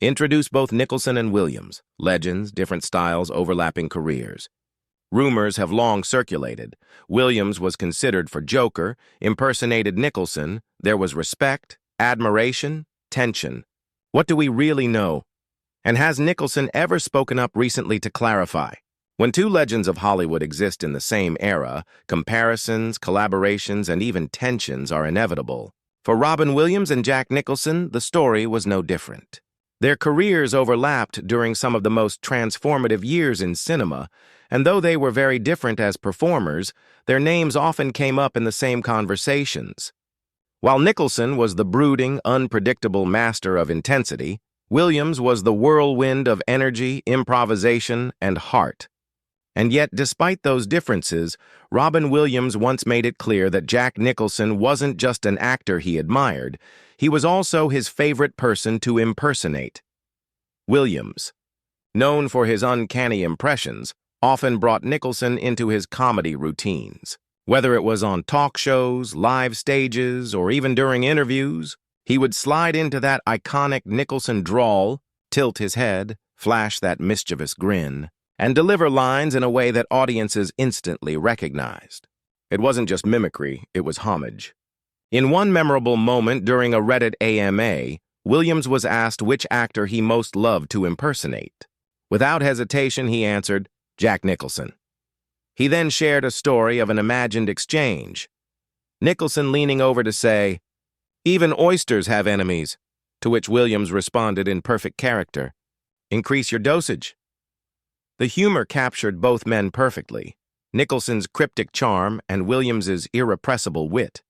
Introduce both Nicholson and Williams, legends, different styles, overlapping careers. Rumors have long circulated. Williams was considered for Joker, impersonated Nicholson. There was respect, admiration, tension. What do we really know? And has Nicholson ever spoken up recently to clarify? When two legends of Hollywood exist in the same era, comparisons, collaborations, and even tensions are inevitable. For Robin Williams and Jack Nicholson, the story was no different. Their careers overlapped during some of the most transformative years in cinema, and though they were very different as performers, their names often came up in the same conversations. While Nicholson was the brooding, unpredictable master of intensity, Williams was the whirlwind of energy, improvisation, and heart. And yet, despite those differences, Robin Williams once made it clear that Jack Nicholson wasn't just an actor he admired, he was also his favorite person to impersonate. Williams, known for his uncanny impressions, often brought Nicholson into his comedy routines. Whether it was on talk shows, live stages, or even during interviews, he would slide into that iconic Nicholson drawl, tilt his head, flash that mischievous grin, and deliver lines in a way that audiences instantly recognized. It wasn't just mimicry, it was homage. In one memorable moment during a Reddit AMA, Williams was asked which actor he most loved to impersonate. Without hesitation, he answered, Jack Nicholson. He then shared a story of an imagined exchange. Nicholson leaning over to say, "Even oysters have enemies," to which Williams responded in perfect character, "Increase your dosage." The humor captured both men perfectly, Nicholson's cryptic charm and Williams's irrepressible wit.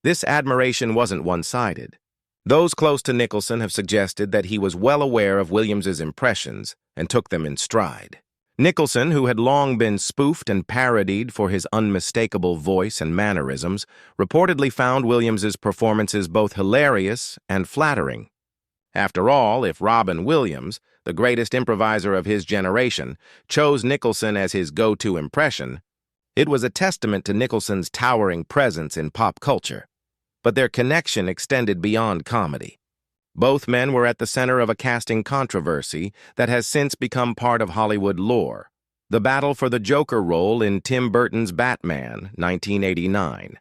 This admiration wasn't one-sided. Those close to Nicholson have suggested that he was well aware of Williams's impressions and took them in stride. Nicholson, who had long been spoofed and parodied for his unmistakable voice and mannerisms, reportedly found Williams's performances both hilarious and flattering. After all, if Robin Williams, the greatest improviser of his generation, chose Nicholson as his go-to impression, it was a testament to Nicholson's towering presence in pop culture. But their connection extended beyond comedy. Both men were at the center of a casting controversy that has since become part of Hollywood lore, the battle for the Joker role in Tim Burton's Batman, 1989.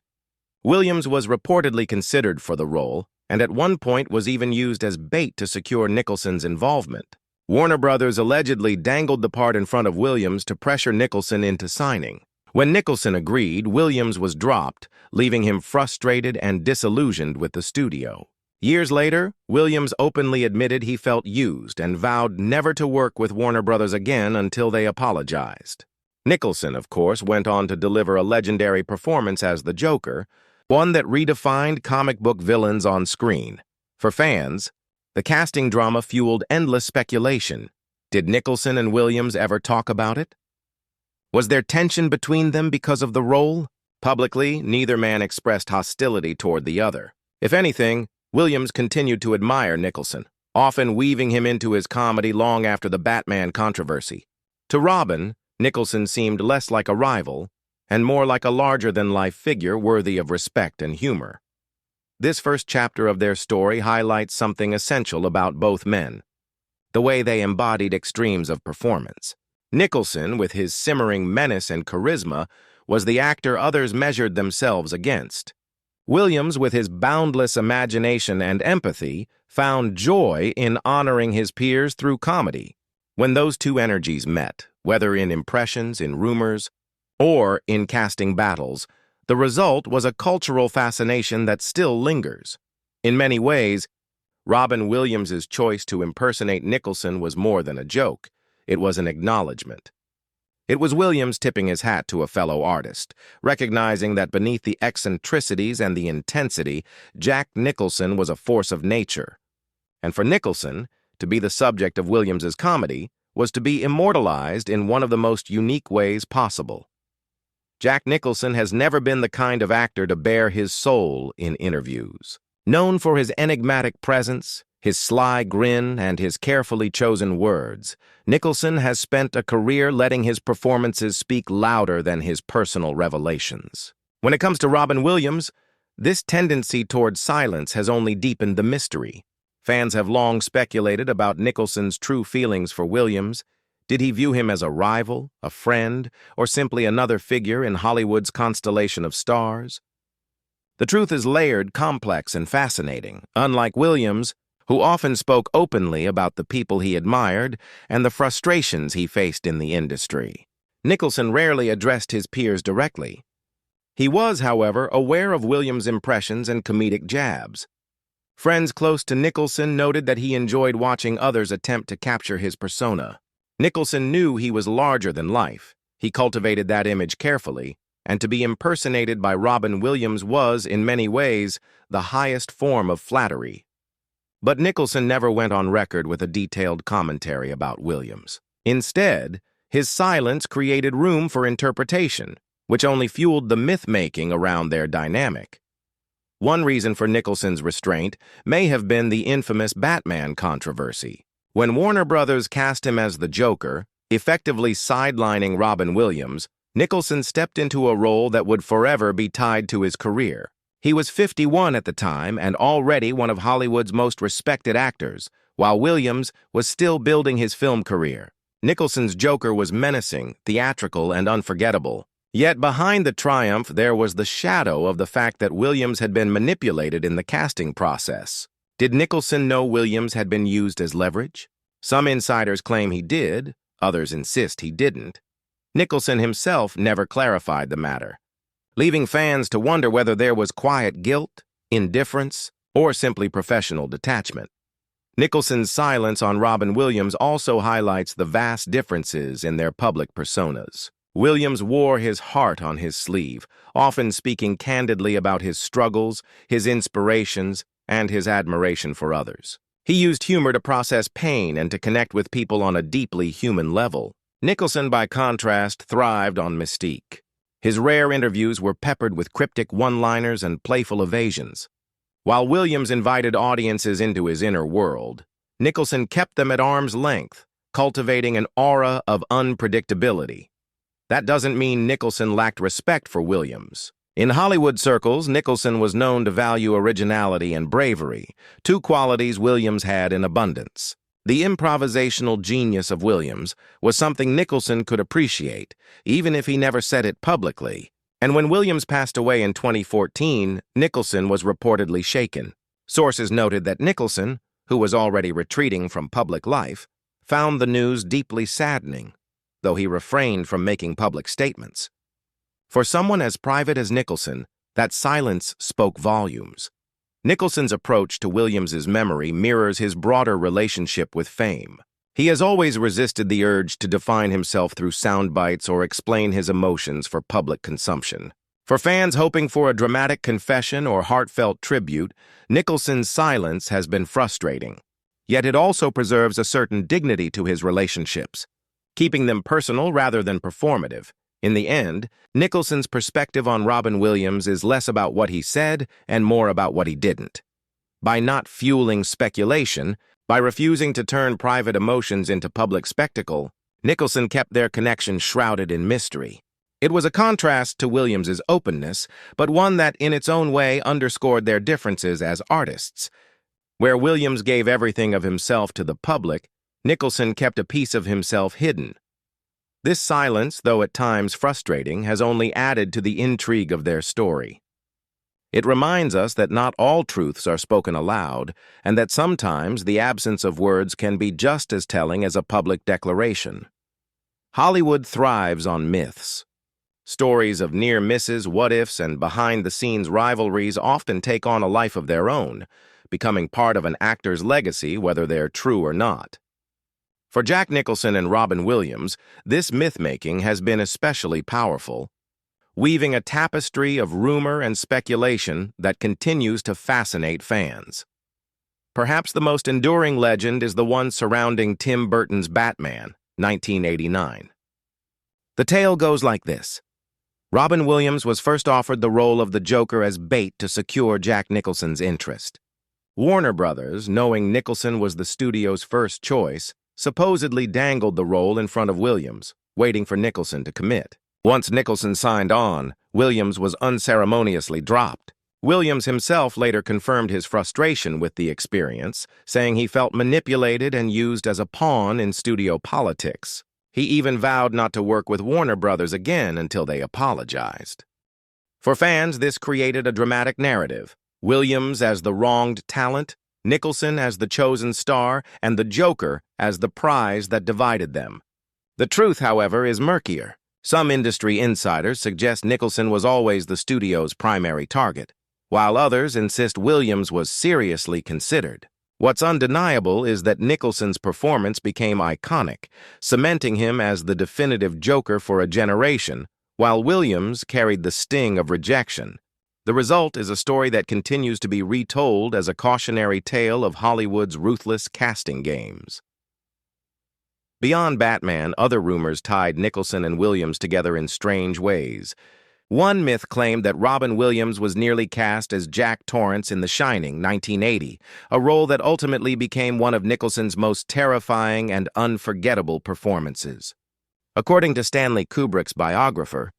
Williams was reportedly considered for the role, and at one point was even used as bait to secure Nicholson's involvement. Warner Brothers allegedly dangled the part in front of Williams to pressure Nicholson into signing. When Nicholson agreed, Williams was dropped, leaving him frustrated and disillusioned with the studio. Years later, Williams openly admitted he felt used and vowed never to work with Warner Brothers again until they apologized. Nicholson, of course, went on to deliver a legendary performance as the Joker, one that redefined comic book villains on screen. For fans, the casting drama fueled endless speculation. Did Nicholson and Williams ever talk about it? Was there tension between them because of the role? Publicly, neither man expressed hostility toward the other. If anything, Williams continued to admire Nicholson, often weaving him into his comedy long after the Batman controversy. To Robin, Nicholson seemed less like a rival and more like a larger-than-life figure worthy of respect and humor. This first chapter of their story highlights something essential about both men: the way they embodied extremes of performance. Nicholson, with his simmering menace and charisma, was the actor others measured themselves against. Williams, with his boundless imagination and empathy, found joy in honoring his peers through comedy. When those two energies met, whether in impressions, in rumors, or in casting battles, the result was a cultural fascination that still lingers. In many ways, Robin Williams's choice to impersonate Nicholson was more than a joke. It was an acknowledgement. It was Williams tipping his hat to a fellow artist, recognizing that beneath the eccentricities and the intensity, Jack Nicholson was a force of nature. And for Nicholson, to be the subject of Williams's comedy was to be immortalized in one of the most unique ways possible. Jack Nicholson has never been the kind of actor to bare his soul in interviews. Known for his enigmatic presence, his sly grin, and his carefully chosen words, Nicholson has spent a career letting his performances speak louder than his personal revelations. When it comes to Robin Williams, this tendency toward silence has only deepened the mystery. Fans have long speculated about Nicholson's true feelings for Williams. Did he view him as a rival, a friend, or simply another figure in Hollywood's constellation of stars? The truth is layered, complex, and fascinating. Unlike Williams, who often spoke openly about the people he admired and the frustrations he faced in the industry, Nicholson rarely addressed his peers directly. He was, however, aware of Williams' impressions and comedic jabs. Friends close to Nicholson noted that he enjoyed watching others attempt to capture his persona. Nicholson knew he was larger than life. He cultivated that image carefully, and to be impersonated by Robin Williams was, in many ways, the highest form of flattery. But Nicholson never went on record with a detailed commentary about Williams. Instead, his silence created room for interpretation, which only fueled the myth-making around their dynamic. One reason for Nicholson's restraint may have been the infamous Batman controversy. When Warner Brothers cast him as the Joker, effectively sidelining Robin Williams, Nicholson stepped into a role that would forever be tied to his career. He was 51 at the time and already one of Hollywood's most respected actors, while Williams was still building his film career. Nicholson's Joker was menacing, theatrical, and unforgettable. Yet behind the triumph, there was the shadow of the fact that Williams had been manipulated in the casting process. Did Nicholson know Williams had been used as leverage? Some insiders claim he did, others insist he didn't. Nicholson himself never clarified the matter, leaving fans to wonder whether there was quiet guilt, indifference, or simply professional detachment. Nicholson's silence on Robin Williams also highlights the vast differences in their public personas. Williams wore his heart on his sleeve, often speaking candidly about his struggles, his inspirations, and his admiration for others. He used humor to process pain and to connect with people on a deeply human level. Nicholson, by contrast, thrived on mystique. His rare interviews were peppered with cryptic one-liners and playful evasions. While Williams invited audiences into his inner world, Nicholson kept them at arm's length, cultivating an aura of unpredictability. That doesn't mean Nicholson lacked respect for Williams. In Hollywood circles, Nicholson was known to value originality and bravery, two qualities Williams had in abundance. The improvisational genius of Williams was something Nicholson could appreciate, even if he never said it publicly. And when Williams passed away in 2014, Nicholson was reportedly shaken. Sources noted that Nicholson, who was already retreating from public life, found the news deeply saddening, though he refrained from making public statements. For someone as private as Nicholson, that silence spoke volumes. Nicholson's approach to Williams's memory mirrors his broader relationship with fame. He has always resisted the urge to define himself through sound bites or explain his emotions for public consumption. For fans hoping for a dramatic confession or heartfelt tribute, Nicholson's silence has been frustrating. Yet it also preserves a certain dignity to his relationships, keeping them personal rather than performative. In the end, Nicholson's perspective on Robin Williams is less about what he said and more about what he didn't. By not fueling speculation, by refusing to turn private emotions into public spectacle, Nicholson kept their connection shrouded in mystery. It was a contrast to Williams's openness, but one that in its own way underscored their differences as artists. Where Williams gave everything of himself to the public, Nicholson kept a piece of himself hidden. This silence, though at times frustrating, has only added to the intrigue of their story. It reminds us that not all truths are spoken aloud, and that sometimes the absence of words can be just as telling as a public declaration. Hollywood thrives on myths. Stories of near misses, what-ifs, and behind-the-scenes rivalries often take on a life of their own, becoming part of an actor's legacy whether they're true or not. For Jack Nicholson and Robin Williams, this myth-making has been especially powerful, weaving a tapestry of rumor and speculation that continues to fascinate fans. Perhaps the most enduring legend is the one surrounding Tim Burton's Batman, 1989. The tale goes like this. Robin Williams was first offered the role of the Joker as bait to secure Jack Nicholson's interest. Warner Brothers, knowing Nicholson was the studio's first choice, supposedly dangled the role in front of Williams, waiting for Nicholson to commit. Once Nicholson signed on, Williams was unceremoniously dropped. Williams himself later confirmed his frustration with the experience, saying he felt manipulated and used as a pawn in studio politics. He even vowed not to work with Warner Brothers again until they apologized. For fans, this created a dramatic narrative. Williams as the wronged talent, Nicholson as the chosen star, and the Joker as the prize that divided them. The truth, however, is murkier. Some industry insiders suggest Nicholson was always the studio's primary target, while others insist Williams was seriously considered. What's undeniable is that Nicholson's performance became iconic, cementing him as the definitive Joker for a generation, while Williams carried the sting of rejection. The result is a story that continues to be retold as a cautionary tale of Hollywood's ruthless casting games. Beyond Batman, other rumors tied Nicholson and Williams together in strange ways. One myth claimed that Robin Williams was nearly cast as Jack Torrance in The Shining, 1980, a role that ultimately became one of Nicholson's most terrifying and unforgettable performances. According to Stanley Kubrick's biographer,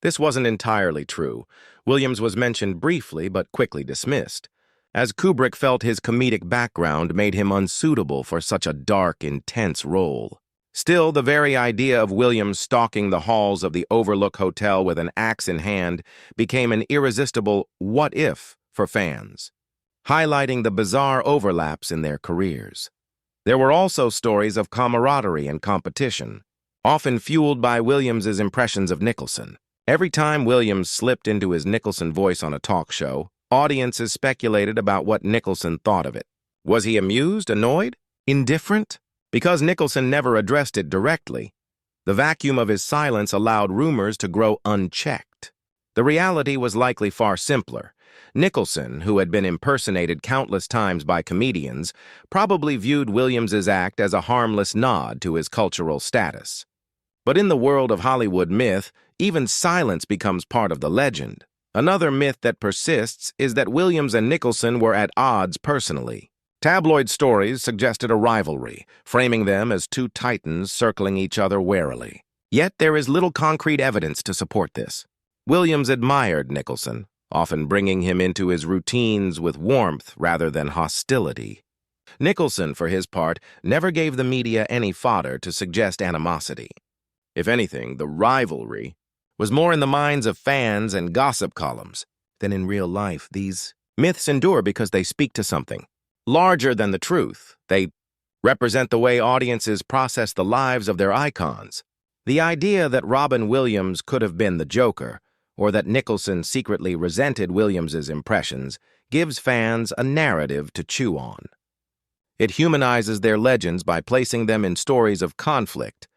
this wasn't entirely true. Williams was mentioned briefly but quickly dismissed, as Kubrick felt his comedic background made him unsuitable for such a dark, intense role. Still, the very idea of Williams stalking the halls of the Overlook Hotel with an axe in hand became an irresistible what-if for fans, highlighting the bizarre overlaps in their careers. There were also stories of camaraderie and competition, often fueled by Williams's impressions of Nicholson. Every time Williams slipped into his Nicholson voice on a talk show, audiences speculated about what Nicholson thought of it. Was he amused, annoyed, indifferent? Because Nicholson never addressed it directly, the vacuum of his silence allowed rumors to grow unchecked. The reality was likely far simpler. Nicholson, who had been impersonated countless times by comedians, probably viewed Williams's act as a harmless nod to his cultural status. But in the world of Hollywood myth, even silence becomes part of the legend. Another myth that persists is that Williams and Nicholson were at odds personally. Tabloid stories suggested a rivalry, framing them as two titans circling each other warily. Yet there is little concrete evidence to support this. Williams admired Nicholson, often bringing him into his routines with warmth rather than hostility. Nicholson, for his part, never gave the media any fodder to suggest animosity. If anything, the rivalry was more in the minds of fans and gossip columns than in real life. These myths endure because they speak to something larger than the truth. They represent the way audiences process the lives of their icons. The idea that Robin Williams could have been the Joker, or that Nicholson secretly resented Williams's impressions, gives fans a narrative to chew on. It humanizes their legends by placing them in stories of conflict,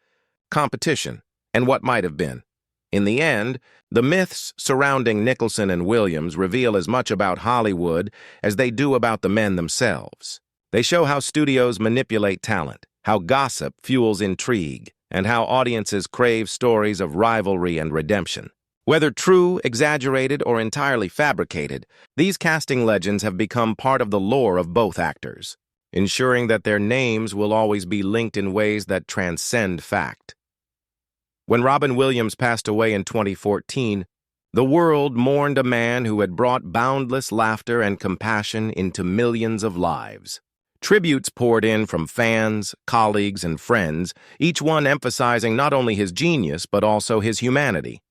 competition, and what might have been. In the end, the myths surrounding Nicholson and Williams reveal as much about Hollywood as they do about the men themselves. They show how studios manipulate talent, how gossip fuels intrigue, and how audiences crave stories of rivalry and redemption. Whether true, exaggerated, or entirely fabricated, these casting legends have become part of the lore of both actors, ensuring that their names will always be linked in ways that transcend fact. When Robin Williams passed away in 2014, the world mourned a man who had brought boundless laughter and compassion into millions of lives. Tributes poured in from fans, colleagues, and friends, each one emphasizing not only his genius but also his humanity.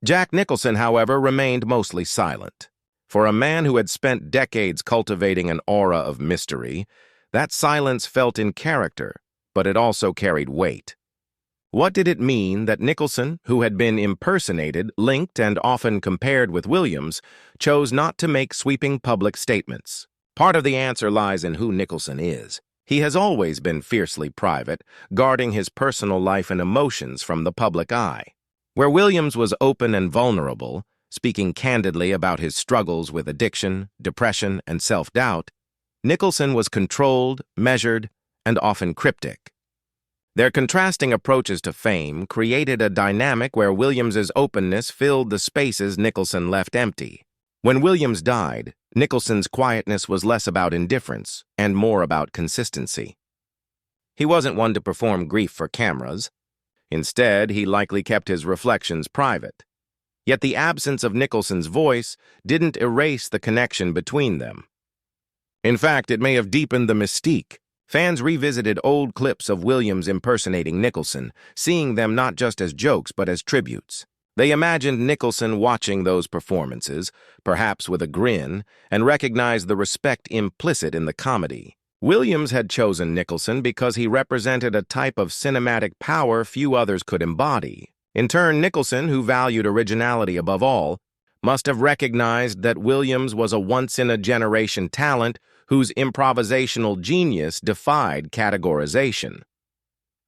Jack Nicholson, however, remained mostly silent. For a man who had spent decades cultivating an aura of mystery, that silence felt in character, but it also carried weight. What did it mean that Nicholson, who had been impersonated, linked, and often compared with Williams, chose not to make sweeping public statements? Part of the answer lies in who Nicholson is. He has always been fiercely private, guarding his personal life and emotions from the public eye. Where Williams was open and vulnerable, speaking candidly about his struggles with addiction, depression, and self-doubt, Nicholson was controlled, measured, and often cryptic. Their contrasting approaches to fame created a dynamic where Williams's openness filled the spaces Nicholson left empty. When Williams died, Nicholson's quietness was less about indifference and more about consistency. He wasn't one to perform grief for cameras. Instead, he likely kept his reflections private. Yet the absence of Nicholson's voice didn't erase the connection between them. In fact, it may have deepened the mystique. Fans revisited old clips of Williams impersonating Nicholson, seeing them not just as jokes but as tributes. They imagined Nicholson watching those performances, perhaps with a grin, and recognized the respect implicit in the comedy. Williams had chosen Nicholson because he represented a type of cinematic power few others could embody. In turn, Nicholson, who valued originality above all, must have recognized that Williams was a once-in-a-generation talent whose improvisational genius defied categorization.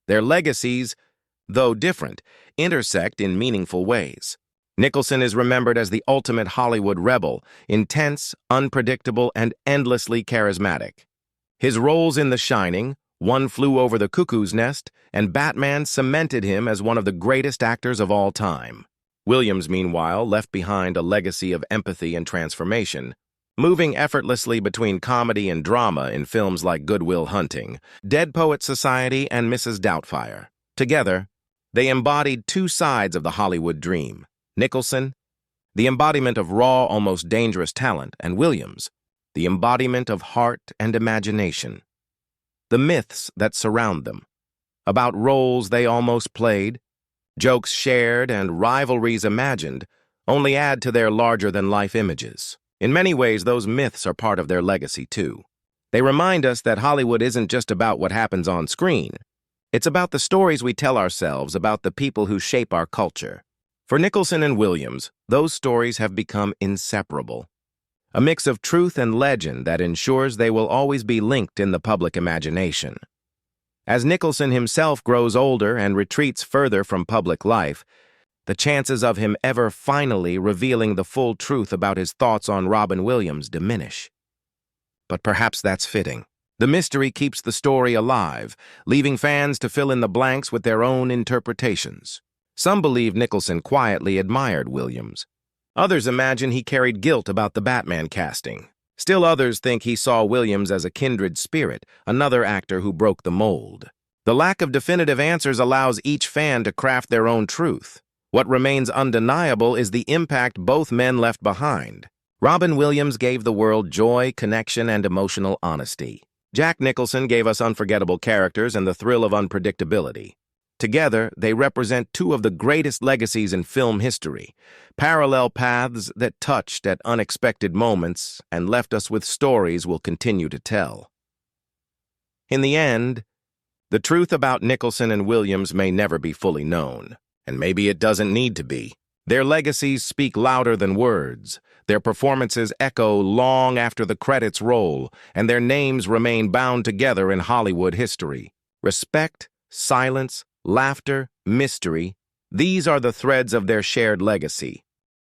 Their legacies, though different, intersect in meaningful ways. Nicholson is remembered as the ultimate Hollywood rebel, intense, unpredictable, and endlessly charismatic. His roles in The Shining, One Flew Over the Cuckoo's Nest, and Batman cemented him as one of the greatest actors of all time. Williams, meanwhile, left behind a legacy of empathy and transformation, moving effortlessly between comedy and drama in films like Good Will Hunting, Dead Poets Society, and Mrs. Doubtfire. Together, they embodied two sides of the Hollywood dream. Nicholson, the embodiment of raw, almost dangerous talent, and Williams, the embodiment of heart and imagination. The myths that surround them, about roles they almost played, jokes shared, and rivalries imagined, only add to their larger-than-life images. In many ways, those myths are part of their legacy, too. They remind us that Hollywood isn't just about what happens on screen. It's about the stories we tell ourselves about the people who shape our culture. For Nicholson and Williams, those stories have become inseparable. A mix of truth and legend that ensures they will always be linked in the public imagination. As Nicholson himself grows older and retreats further from public life, the chances of him ever finally revealing the full truth about his thoughts on Robin Williams diminish. But perhaps that's fitting. The mystery keeps the story alive, leaving fans to fill in the blanks with their own interpretations. Some believe Nicholson quietly admired Williams. Others imagine he carried guilt about the Batman casting. Still others think he saw Williams as a kindred spirit, another actor who broke the mold. The lack of definitive answers allows each fan to craft their own truth. What remains undeniable is the impact both men left behind. Robin Williams gave the world joy, connection, and emotional honesty. Jack Nicholson gave us unforgettable characters and the thrill of unpredictability. Together, they represent two of the greatest legacies in film history, parallel paths that touched at unexpected moments and left us with stories we'll continue to tell. In the end, the truth about Nicholson and Williams may never be fully known, and maybe it doesn't need to be. Their legacies speak louder than words. Their performances echo long after the credits roll, and their names remain bound together in Hollywood history. Respect, silence, laughter, mystery, these are the threads of their shared legacy.